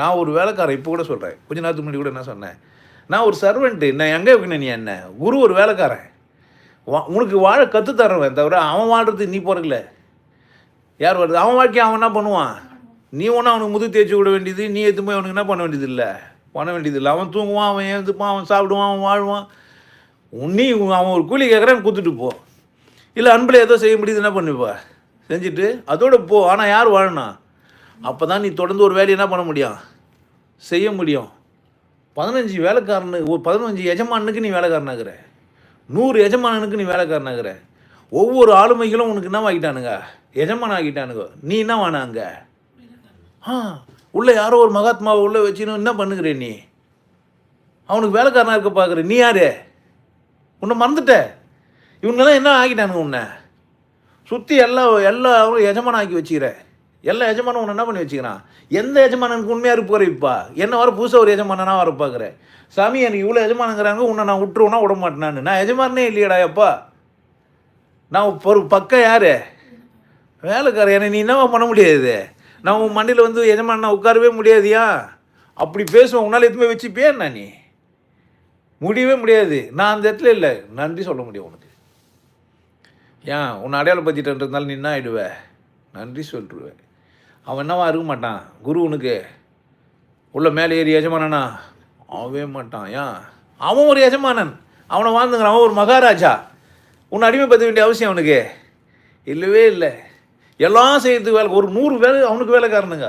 நான் ஒரு வேலைக்காரன் இப்போ கூட சொல்கிறேன். கொஞ்ச நேரத்துக்கு முன்னாடி கூட என்ன சொன்னேன், நான் ஒரு சர்வெண்ட்டு. நான் எங்கே வைக்கணும் நீ என்ன? குரு ஒரு வேலைக்காரன். உனக்கு வாழ கற்று தர்றவன் தவிர அவன் வாழ்றதுக்கு நீ பிறக்கல. யார் வருது? அவன் வாழ்க்கையை அவன் என்ன பண்ணுவான்? நீ ஒன்றும் அவனுக்கு முதுகு தேய்ச்சி விட வேண்டியது, நீ எடுத்து போய் அவனுக்கு என்ன பண்ண வேண்டியது இல்லை. பண்ண வேண்டியது இல்லை. அவன் தூங்குவான், அவன் எழுந்துப்பான், அவன் சாப்பிடுவான், அவன் வாழ்வான். நீ அவன் ஒரு கூலி கேட்குறான்னு கொடுத்துட்டு போ. இல்லை அன்பில் ஏதோ செய்ய முடியுது என்ன பண்ணுப்பா செஞ்சுட்டு அதோட போ. ஆனால் யார் வாழணும்? அப்போ தான் நீ தொடர்ந்து ஒரு வேலையை என்ன பண்ண முடியும், செய்ய முடியும். 15 வேலைக்காரனு, ஒரு 15 எஜமானுக்கு நீ வேலைக்காரனாகிற, 100 எஜமானனுக்கு நீ வேலைக்காரனாகிற. ஒவ்வொரு ஆளுமைகளும் உனக்கு என்ன ஆகிட்டானுங்க, எஜமான ஆகிட்டானுங்க. நீ என்ன வானாங்க? உள்ளே யாரோ ஒரு மகாத்மாவை உள்ளே வச்சுன்னு என்ன பண்ணுகிற நீ? அவனுக்கு வேலைக்காரனாக இருக்க பார்க்குற. நீ யார்? உன்னை மறந்துட்ட. இவங்கெல்லாம் என்ன ஆகிட்டானுங்க? உன்னை சுற்றி எல்லாரும் எஜமானம் ஆக்கி வச்சுக்கிற. எல்லா எஜமானும் உன்னை என்ன பண்ணி வச்சுக்கிறான்? எந்த எஜமானனுக்கு உண்மையாக இருப்பு குறைப்பா? என்ன வர புதுசாக ஒரு எஜமானா வர பார்க்குறேன். சாமி எனக்கு இவ்வளோ எஜமானுங்கிறாங்க, உன்னை நான் விட்டுருவேன்னா விட மாட்டேனான்னு. நான் எஜமானே இல்லையடா எப்பா. நான் ஒரு பக்கம் யார்? வேலைக்காரன். என்னை நீ என்னவா பண்ண முடியாது? நான் உன் மண்டியில் வந்து எஜமான நான் உட்காரவே முடியாதியா? அப்படி பேசுவேன். உன்னால் எதுவுமே வச்சுப்பேன் நான். நீ முடியவே முடியாது. நான் அந்த இடத்துல இல்லை. நன்றி சொல்ல முடியும் உனக்கு. ஏன் உன்னை அடையாளப்படுத்திட்டன்றதுனால நீ என்ன ஆகிடுவ? நன்றி சொல்லிடுவேன். அவன் என்னவா இருக்க மாட்டான். குரு உனக்கு உள்ள மேலே ஏறி எஜமானனா ஆகவே மாட்டான். ஏன்? அவன் ஒரு எஜமானன். அவனை வாழ்ந்துங்கிறான். அவன் ஒரு மகாராஜா. உன்னை அடிமைப்படுத்த வேண்டிய அவசியம் அவனுக்கு இல்லவே இல்லை. எல்லாம் செய்யறதுக்கு வேலை. ஒரு 100 வேலை அவனுக்கு வேலைக்காரனுங்க.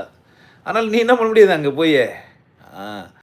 அதனால் நீ என்ன பண்ண முடியாது அங்கே போய்.